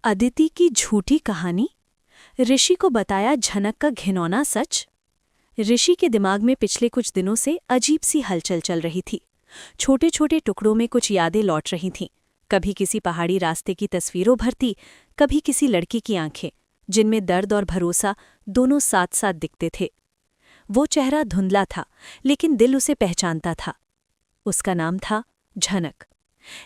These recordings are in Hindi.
अदिति की झूठी कहानी। ऋषि को बताया झनक का घिनौना सच। ऋषि के दिमाग में पिछले कुछ दिनों से अजीब सी हलचल चल रही थी। छोटे छोटे टुकड़ों में कुछ यादें लौट रही थीं। कभी किसी पहाड़ी रास्ते की तस्वीरों भरती, कभी किसी लड़की की आंखें जिनमें दर्द और भरोसा दोनों साथ साथ दिखते थे। वो चेहरा धुंधला था, लेकिन दिल उसे पहचानता था। उसका नाम था झनक।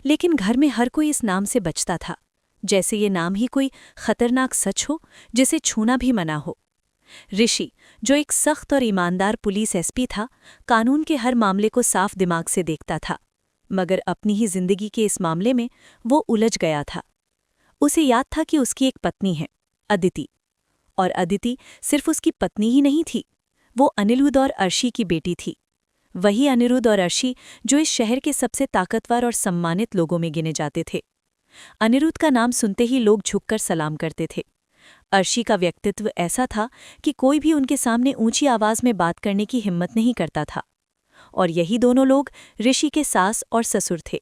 लेकिन घर में हर कोई इस नाम से बचता था, जैसे ये नाम ही कोई खतरनाक सच हो जिसे छूना भी मना हो। ऋषि, जो एक सख्त और ईमानदार पुलिस एसपी था, कानून के हर मामले को साफ दिमाग से देखता था, मगर अपनी ही जिंदगी के इस मामले में वो उलझ गया था। उसे याद था कि उसकी एक पत्नी है, अदिति। और अदिति सिर्फ उसकी पत्नी ही नहीं थी, वो अनिरुद्ध और अर्शी की बेटी थी। वही अनिरुद्ध और अर्शी जो इस शहर के सबसे ताकतवर और सम्मानित लोगों में गिने जाते थे। अनिरुद्ध का नाम सुनते ही लोग झुककर सलाम करते थे। अर्शी का व्यक्तित्व ऐसा था कि कोई भी उनके सामने ऊंची आवाज में बात करने की हिम्मत नहीं करता था। और यही दोनों लोग ऋषि के सास और ससुर थे।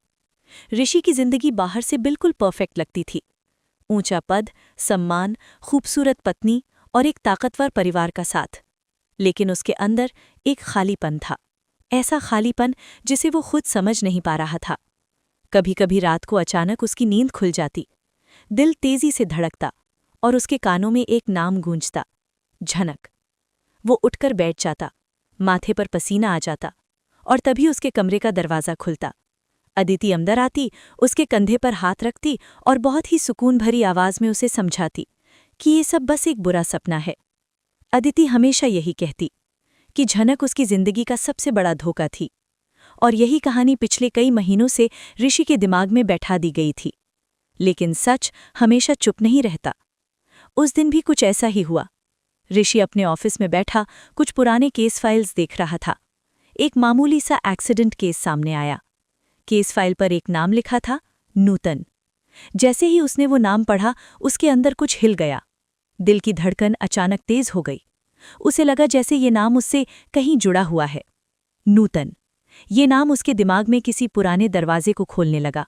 ऋषि की जिंदगी बाहर से बिल्कुल परफेक्ट लगती थी। ऊंचा पद, सम्मान, खूबसूरत पत्नी और एक ताकतवर परिवार का साथ। लेकिन उसके अंदर एक खालीपन था, ऐसा खालीपन जिसे वो खुद समझ नहीं पा रहा था। कभी कभी रात को अचानक उसकी नींद खुल जाती, दिल तेजी से धड़कता और उसके कानों में एक नाम गूंजता, झनक। वो उठकर बैठ जाता, माथे पर पसीना आ जाता, और तभी उसके कमरे का दरवाज़ा खुलता। अदिति अंदर आती, उसके कंधे पर हाथ रखती और बहुत ही सुकून भरी आवाज़ में उसे समझाती कि ये सब बस एक बुरा सपना है। अदिति हमेशा यही कहती कि झनक उसकी जिंदगी का सबसे बड़ा धोखा थी। और यही कहानी पिछले कई महीनों से ऋषि के दिमाग में बैठा दी गई थी। लेकिन सच हमेशा चुप नहीं रहता। उस दिन भी कुछ ऐसा ही हुआ। ऋषि अपने ऑफिस में बैठा कुछ पुराने केस फाइल्स देख रहा था। एक मामूली सा एक्सीडेंट केस सामने आया। केस फाइल पर एक नाम लिखा था, नूतन। जैसे ही उसने वो नाम पढ़ा, उसके अंदर कुछ हिल गया। दिल की धड़कन अचानक तेज हो गई। उसे लगा जैसे ये नाम उससे कहीं जुड़ा हुआ है। नूतन, ये नाम उसके दिमाग में किसी पुराने दरवाजे को खोलने लगा।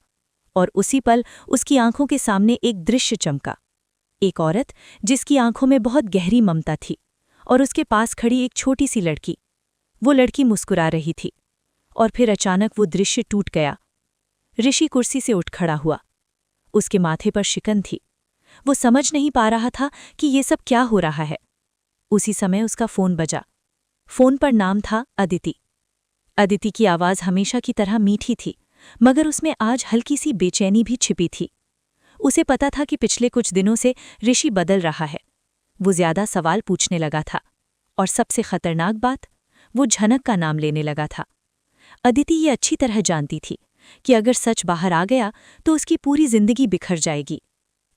और उसी पल उसकी आंखों के सामने एक दृश्य चमका। एक औरत जिसकी आंखों में बहुत गहरी ममता थी, और उसके पास खड़ी एक छोटी सी लड़की। वो लड़की मुस्कुरा रही थी। और फिर अचानक वो दृश्य टूट गया। ऋषि कुर्सी से उठ खड़ा हुआ। उसके माथे पर शिकन थी। वो समझ नहीं पा रहा था कि ये सब क्या हो रहा है। उसी समय उसका फोन बजा। फोन पर नाम था अदिति। अदिति की आवाज़ हमेशा की तरह मीठी थी, मगर उसमें आज हल्की सी बेचैनी भी छिपी थी। उसे पता था कि पिछले कुछ दिनों से ऋषि बदल रहा है। वो ज्यादा सवाल पूछने लगा था, और सबसे खतरनाक बात, वो झनक का नाम लेने लगा था। अदिति ये अच्छी तरह जानती थी कि अगर सच बाहर आ गया तो उसकी पूरी जिंदगी बिखर जाएगी,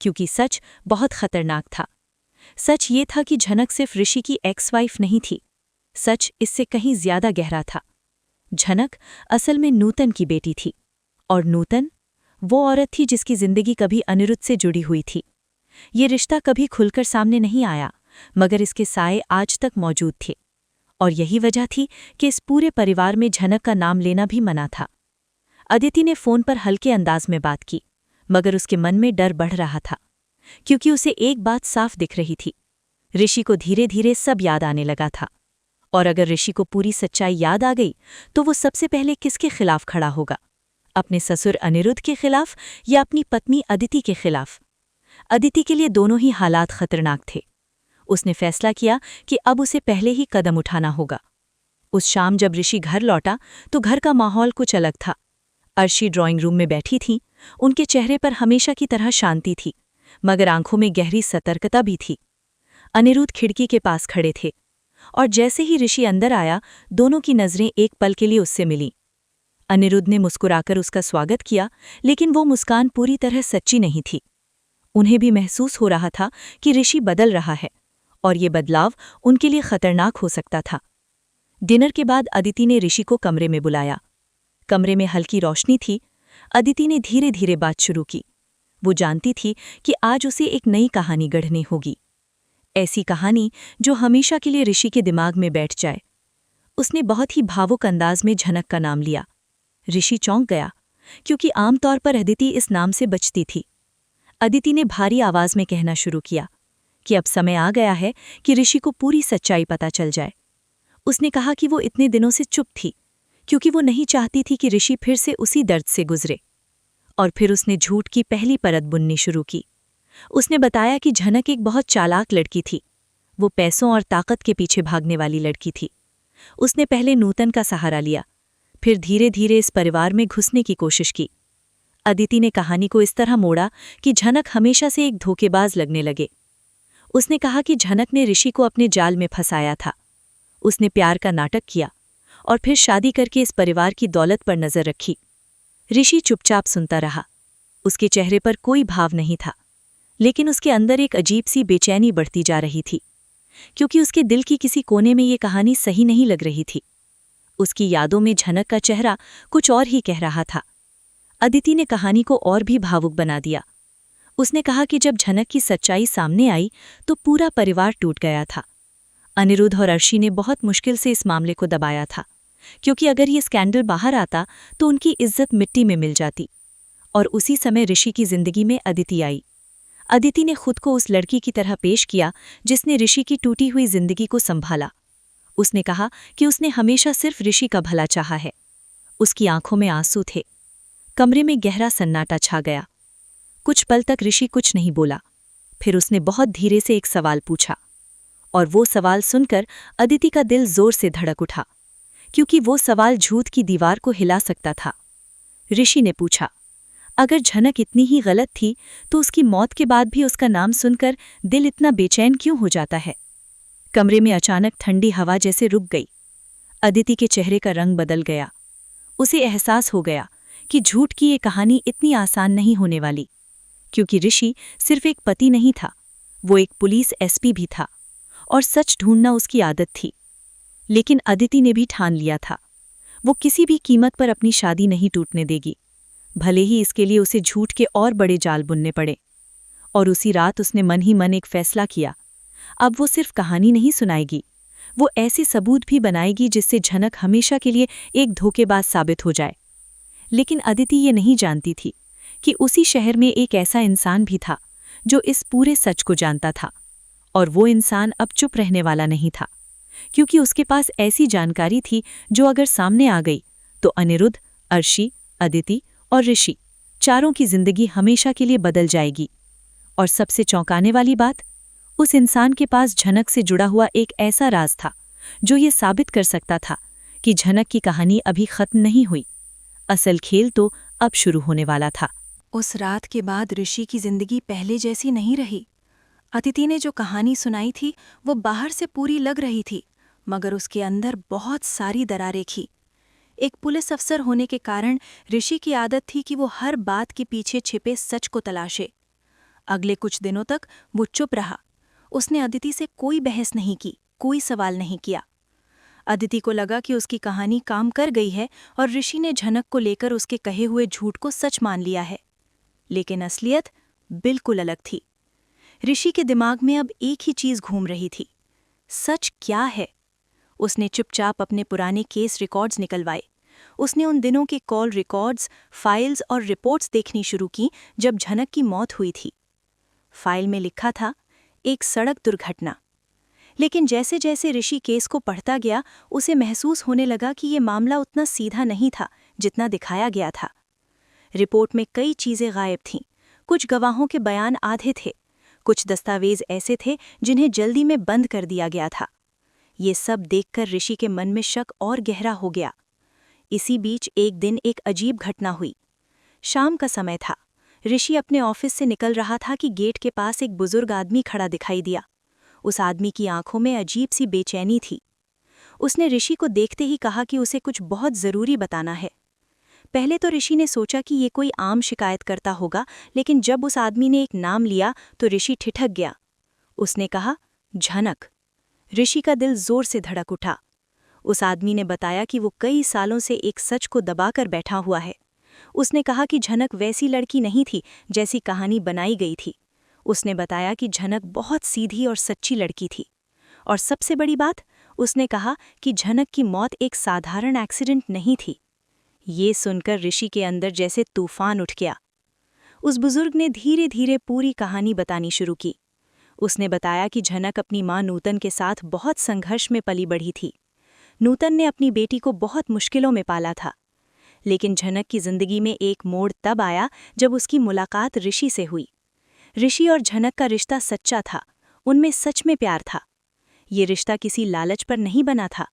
क्योंकि सच बहुत खतरनाक था। सच ये था कि झनक सिर्फ ऋषि की एक्स वाइफ नहीं थी। सच इससे कहीं ज्यादा गहरा था। झनक असल में नूतन की बेटी थी। और नूतन वो औरत थी जिसकी जिंदगी कभी अनिरुद्ध से जुड़ी हुई थी। ये रिश्ता कभी खुलकर सामने नहीं आया, मगर इसके साए आज तक मौजूद थे। और यही वजह थी कि इस पूरे परिवार में झनक का नाम लेना भी मना था। अदिति ने फोन पर हल्के अंदाज में बात की, मगर उसके मन में डर बढ़ रहा था, क्योंकि उसे एक बात साफ दिख रही थी। ऋषि को धीरे धीरे सब याद आने लगा था। और अगर ऋषि को पूरी सच्चाई याद आ गई तो वो सबसे पहले किसके खिलाफ खड़ा होगा? अपने ससुर अनिरुद्ध के खिलाफ या अपनी पत्नी अदिति के खिलाफ? अदिति के लिए दोनों ही हालात खतरनाक थे। उसने फैसला किया कि अब उसे पहले ही कदम उठाना होगा। उस शाम जब ऋषि घर लौटा तो घर का माहौल कुछ अलग था। अर्शी ड्राइंग रूम में बैठी थी। उनके चेहरे पर हमेशा की तरह शांति थी, मगर आंखों में गहरी सतर्कता भी थी। अनिरुद्ध खिड़की के पास खड़े थे, और जैसे ही ऋषि अंदर आया, दोनों की नजरें एक पल के लिए उससे मिलीं। अनिरुद्ध ने मुस्कुराकर उसका स्वागत किया, लेकिन वो मुस्कान पूरी तरह सच्ची नहीं थी। उन्हें भी महसूस हो रहा था कि ऋषि बदल रहा है, और ये बदलाव उनके लिए खतरनाक हो सकता था। डिनर के बाद अदिति ने ऋषि को कमरे में बुलाया। कमरे में हल्की रोशनी थी। अदिति ने धीरे धीरे बात शुरू की। वो जानती थी कि आज उसे एक नई कहानी गढ़नी होगी, ऐसी कहानी जो हमेशा के लिए ऋषि के दिमाग में बैठ जाए। उसने बहुत ही भावुक अंदाज में झनक का नाम लिया। ऋषि चौंक गया, क्योंकि आमतौर पर अदिति इस नाम से बचती थी। अदिति ने भारी आवाज में कहना शुरू किया कि अब समय आ गया है कि ऋषि को पूरी सच्चाई पता चल जाए। उसने कहा कि वो इतने दिनों से चुप थी क्योंकि वो नहीं चाहती थी कि ऋषि फिर से उसी दर्द से गुजरे। और फिर उसने झूठ की पहली परत बुननी शुरू की। उसने बताया कि झनक एक बहुत चालाक लड़की थी। वो पैसों और ताकत के पीछे भागने वाली लड़की थी। उसने पहले नूतन का सहारा लिया, फिर धीरे धीरे इस परिवार में घुसने की कोशिश की। अदिति ने कहानी को इस तरह मोड़ा कि झनक हमेशा से एक धोखेबाज लगने लगे। उसने कहा कि झनक ने ऋषि को अपने जाल में फंसाया था। उसने प्यार का नाटक किया और फिर शादी करके इस परिवार की दौलत पर नजर रखी। ऋषि चुपचाप सुनता रहा। उसके चेहरे पर कोई भाव नहीं था, लेकिन उसके अंदर एक अजीब सी बेचैनी बढ़ती जा रही थी, क्योंकि उसके दिल की किसी कोने में ये कहानी सही नहीं लग रही थी। उसकी यादों में झनक का चेहरा कुछ और ही कह रहा था। अदिति ने कहानी को और भी भावुक बना दिया। उसने कहा कि जब झनक की सच्चाई सामने आई तो पूरा परिवार टूट गया था। अनिरुद्ध और अर्शी ने बहुत मुश्किल से इस मामले को दबाया था, क्योंकि अगर ये स्कैंडल बाहर आता तो उनकी इज्जत मिट्टी में मिल जाती। और उसी समय ऋषि की जिंदगी में अदिति आई। अदिति ने खुद को उस लड़की की तरह पेश किया जिसने ऋषि की टूटी हुई जिंदगी को संभाला। उसने कहा कि उसने हमेशा सिर्फ ऋषि का भला चाहा है। उसकी आंखों में आंसू थे। कमरे में गहरा सन्नाटा छा गया। कुछ पल तक ऋषि कुछ नहीं बोला। फिर उसने बहुत धीरे से एक सवाल पूछा, और वो सवाल सुनकर अदिति का दिल जोर से धड़क उठा, क्योंकि वो सवाल झूठ की दीवार को हिला सकता था। ऋषि ने पूछा, अगर झनक इतनी ही गलत थी तो उसकी मौत के बाद भी उसका नाम सुनकर दिल इतना बेचैन क्यों हो जाता है? कमरे में अचानक ठंडी हवा जैसे रुक गई। अदिति के चेहरे का रंग बदल गया। उसे एहसास हो गया कि झूठ की ये कहानी इतनी आसान नहीं होने वाली, क्योंकि ऋषि सिर्फ एक पति नहीं था, वो एक पुलिस एसपी भी था, और सच ढूंढना उसकी आदत थी। लेकिन अदिति ने भी ठान लिया था, वो किसी भी कीमत पर अपनी शादी नहीं टूटने देगी, भले ही इसके लिए उसे झूठ के और बड़े जाल बुनने पड़े। और उसी रात उसने मन ही मन एक फैसला किया। अब वो सिर्फ कहानी नहीं सुनाएगी, वो ऐसे सबूत भी बनाएगी जिससे झनक हमेशा के लिए एक धोखेबाज साबित हो जाए। लेकिन अदिति ये नहीं जानती थी कि उसी शहर में एक ऐसा इंसान भी था जो इस पूरे सच को जानता था, और वो इंसान अब चुप रहने वाला नहीं था, क्योंकि उसके पास ऐसी जानकारी थी जो अगर सामने आ गई तो अनिरुद्ध, अर्शी, अदिति और ऋषि चारों की जिंदगी हमेशा के लिए बदल जाएगी। और सबसे चौंकाने वाली बात, उस इंसान के पास झनक से जुड़ा हुआ एक ऐसा राज था जो ये साबित कर सकता था कि झनक की कहानी अभी खत्म नहीं हुई। असल खेल तो अब शुरू होने वाला था। उस रात के बाद ऋषि की जिंदगी पहले जैसी नहीं रही। अदिति ने जो कहानी सुनाई थी वो बाहर से पूरी लग रही थी, मगर उसके अंदर बहुत सारी दरारें थी। एक पुलिस अफसर होने के कारण ऋषि की आदत थी कि वो हर बात के पीछे छिपे सच को तलाशे। अगले कुछ दिनों तक वो चुप रहा। उसने अदिति से कोई बहस नहीं की, कोई सवाल नहीं किया। अदिति को लगा कि उसकी कहानी काम कर गई है और ऋषि ने झनक को लेकर उसके कहे हुए झूठ को सच मान लिया है। लेकिन असलियत बिल्कुल अलग थी। ऋषि के दिमाग में अब एक ही चीज घूम रही थी, सच क्या है? उसने चुपचाप अपने पुराने केस रिकॉर्ड्स निकलवाए। उसने उन दिनों के कॉल रिकॉर्ड्स, फाइल्स और रिपोर्ट्स देखनी शुरू की जब झनक की मौत हुई थी। फाइल में लिखा था, एक सड़क दुर्घटना। लेकिन जैसे जैसे ऋषि केस को पढ़ता गया, उसे महसूस होने लगा कि ये मामला उतना सीधा नहीं था जितना दिखाया गया था। रिपोर्ट में कई चीजें गायब थीं। कुछ गवाहों के बयान आधे थे, कुछ दस्तावेज ऐसे थे जिन्हें जल्दी में बंद कर दिया गया था। ये सब देखकर ऋषि के मन में शक और गहरा हो गया। इसी बीच एक दिन एक अजीब घटना हुई। शाम का समय था। ऋषि अपने ऑफिस से निकल रहा था कि गेट के पास एक बुजुर्ग आदमी खड़ा दिखाई दिया। उस आदमी की आंखों में अजीब सी बेचैनी थी। उसने ऋषि को देखते ही कहा कि उसे कुछ बहुत जरूरी बताना है। पहले तो ऋषि ने सोचा कि ये कोई आम शिकायत करता होगा, लेकिन जब उस आदमी ने एक नाम लिया तो ऋषि ठिठक गया। उसने कहा, झनक। ऋषि का दिल जोर से धड़क उठा। उस आदमी ने बताया कि वो कई सालों से एक सच को दबाकर बैठा हुआ है। उसने कहा कि झनक वैसी लड़की नहीं थी जैसी कहानी बनाई गई थी। उसने बताया कि झनक बहुत सीधी और सच्ची लड़की थी। और सबसे बड़ी बात, उसने कहा कि झनक की मौत एक साधारण एक्सीडेंट नहीं थी। ये सुनकर ऋषि के अंदर जैसे तूफान उठ गया। उस बुजुर्ग ने धीरे धीरे पूरी कहानी बतानी शुरू की। उसने बताया कि झनक अपनी माँ नूतन के साथ बहुत संघर्ष में पली बढ़ी थी। नूतन ने अपनी बेटी को बहुत मुश्किलों में पाला था, लेकिन झनक की जिंदगी में एक मोड़ तब आया जब उसकी मुलाकात ऋषि से हुई। ऋषि और झनक का रिश्ता सच्चा था, उनमें सच में प्यार था। ये रिश्ता किसी लालच पर नहीं बना था,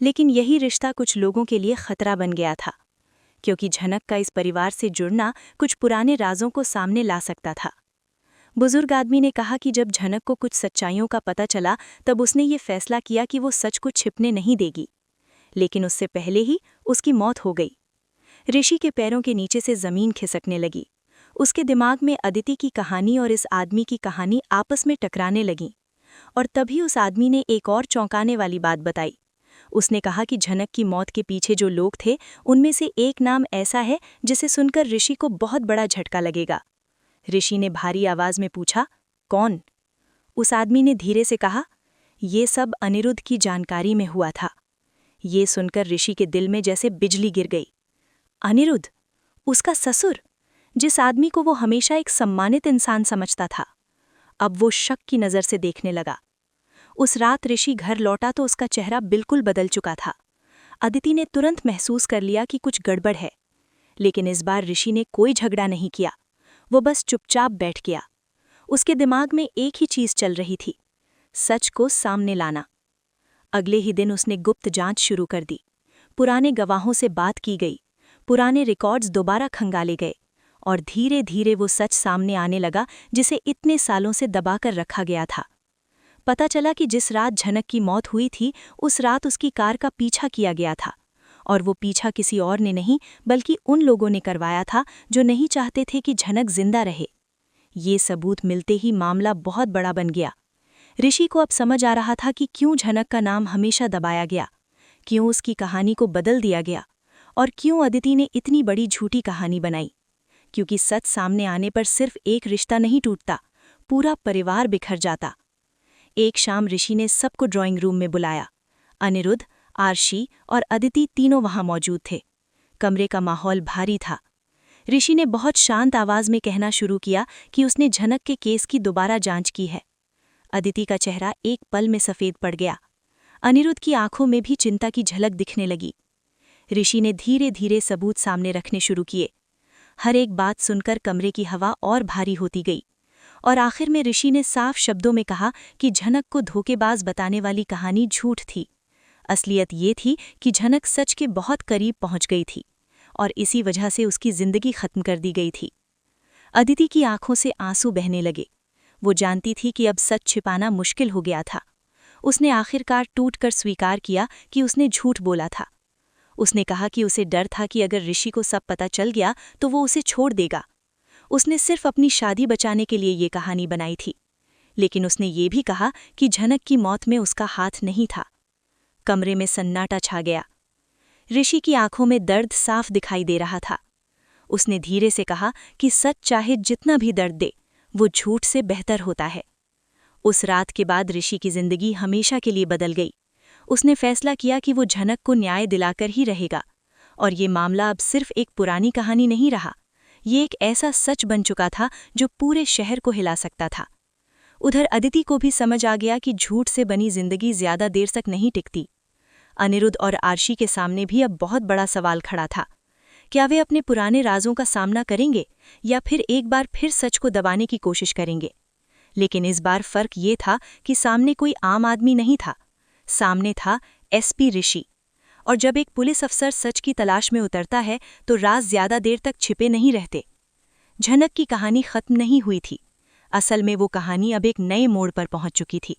लेकिन यही रिश्ता कुछ लोगों के लिए खतरा बन गया था, क्योंकि झनक का इस परिवार से जुड़ना कुछ पुराने राजों को सामने ला सकता था। बुजुर्ग आदमी ने कहा कि जब झनक को कुछ सच्चाइयों का पता चला तब उसने ये फैसला किया कि वो सच को छिपने नहीं देगी, लेकिन उससे पहले ही उसकी मौत हो गई। ऋषि के पैरों के नीचे से जमीन खिसकने लगी। उसके दिमाग में अदिति की कहानी और इस आदमी की कहानी आपस में टकराने लगीं, और तभी उस आदमी ने एक और चौंकाने वाली बात बताई। उसने कहा कि झनक की मौत के पीछे जो लोग थे उनमें से एक नाम ऐसा है जिसे सुनकर ऋषि को बहुत बड़ा झटका लगेगा। ऋषि ने भारी आवाज में पूछा, कौन? उस आदमी ने धीरे से कहा, ये सब अनिरुद्ध की जानकारी में हुआ था। ये सुनकर ऋषि के दिल में जैसे बिजली गिर गई। अनिरुद्ध, उसका ससुर, जिस आदमी को वो हमेशा एक सम्मानित इंसान समझता था, अब वो शक की नज़र से देखने लगा। उस रात ऋषि घर लौटा तो उसका चेहरा बिल्कुल बदल चुका था। अदिति ने तुरंत महसूस कर लिया कि कुछ गड़बड़ है, लेकिन इस बार ऋषि ने कोई झगड़ा नहीं किया। वो बस चुपचाप बैठ गया। उसके दिमाग में एक ही चीज़ चल रही थी, सच को सामने लाना। अगले ही दिन उसने गुप्त जांच शुरू कर दी। पुराने गवाहों से बात की गई, पुराने रिकॉर्ड्स दोबारा खंगाले गए, और धीरे धीरे वो सच सामने आने लगा जिसे इतने सालों से दबाकर रखा गया था। पता चला कि जिस रात झनक की मौत हुई थी उस रात उसकी कार का पीछा किया गया था, और वो पीछा किसी और ने नहीं बल्कि उन लोगों ने करवाया था जो नहीं चाहते थे कि झनक जिंदा रहे। ये सबूत मिलते ही मामला बहुत बड़ा बन गया। ऋषि को अब समझ आ रहा था कि क्यों झनक का नाम हमेशा दबाया गया, क्यों उसकी कहानी को बदल दिया गया, और क्यों अदिति ने इतनी बड़ी झूठी कहानी बनाई। क्योंकि सच सामने आने पर सिर्फ एक रिश्ता नहीं टूटता, पूरा परिवार बिखर जाता। एक शाम ऋषि ने सबको ड्राइंग रूम में बुलाया। अनिरुद्ध, आरशी और अदिति तीनों वहां मौजूद थे। कमरे का माहौल भारी था। ऋषि ने बहुत शांत आवाज में कहना शुरू किया कि उसने झनक के केस की दोबारा जांच की है। अदिति का चेहरा एक पल में सफ़ेद पड़ गया। अनिरुद्ध की आंखों में भी चिंता की झलक दिखने लगी। ऋषि ने धीरे धीरे सबूत सामने रखने शुरू किए। हर एक बात सुनकर कमरे की हवा और भारी होती गई, और आखिर में ऋषि ने साफ शब्दों में कहा कि झनक को धोखेबाज बताने वाली कहानी झूठ थी। असलियत ये थी कि झनक सच के बहुत करीब पहुंच गई थी, और इसी वजह से उसकी जिंदगी खत्म कर दी गई थी। अदिति की आंखों से आंसू बहने लगे। वो जानती थी कि अब सच छिपाना मुश्किल हो गया था। उसने आखिरकार टूटकर स्वीकार किया कि उसने झूठ बोला था। उसने कहा कि उसे डर था कि अगर ऋषि को सब पता चल गया तो वो उसे छोड़ देगा। उसने सिर्फ अपनी शादी बचाने के लिए ये कहानी बनाई थी, लेकिन उसने ये भी कहा कि झनक की मौत में उसका हाथ नहीं था। कमरे में सन्नाटा छा गया। ऋषि की आंखों में दर्द साफ दिखाई दे रहा था। उसने धीरे से कहा कि सच चाहे जितना भी दर्द दे, वो झूठ से बेहतर होता है। उस रात के बाद ऋषि की जिंदगी हमेशा के लिए बदल गई। उसने फैसला किया कि वो झनक को न्याय दिलाकर ही रहेगा, और ये मामला अब सिर्फ एक पुरानी कहानी नहीं रहा, ये एक ऐसा सच बन चुका था जो पूरे शहर को हिला सकता था। उधर अदिति को भी समझ आ गया कि झूठ से बनी जिंदगी ज्यादा देर तक नहीं टिकती। अनिरुद्ध और आरशी के सामने भी अब बहुत बड़ा सवाल खड़ा था। क्या वे अपने पुराने राजों का सामना करेंगे या फिर एक बार फिर सच को दबाने की कोशिश करेंगे? लेकिन इस बार फर्क ये था कि सामने कोई आम आदमी नहीं था, सामने था एसपी ऋषि। और जब एक पुलिस अफसर सच की तलाश में उतरता है तो राज ज्यादा देर तक छिपे नहीं रहते। झनक की कहानी खत्म नहीं हुई थी। असल में वो कहानी अब एक नए मोड़ पर पहुंच चुकी थी,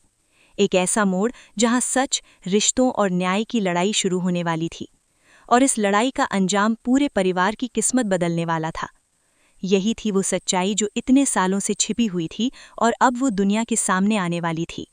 एक ऐसा मोड़ जहां सच, रिश्तों और न्याय की लड़ाई शुरू होने वाली थी, और इस लड़ाई का अंजाम पूरे परिवार की किस्मत बदलने वाला था। यही थी वो सच्चाई जो इतने सालों से छिपी हुई थी और अब वो दुनिया के सामने आने वाली थी।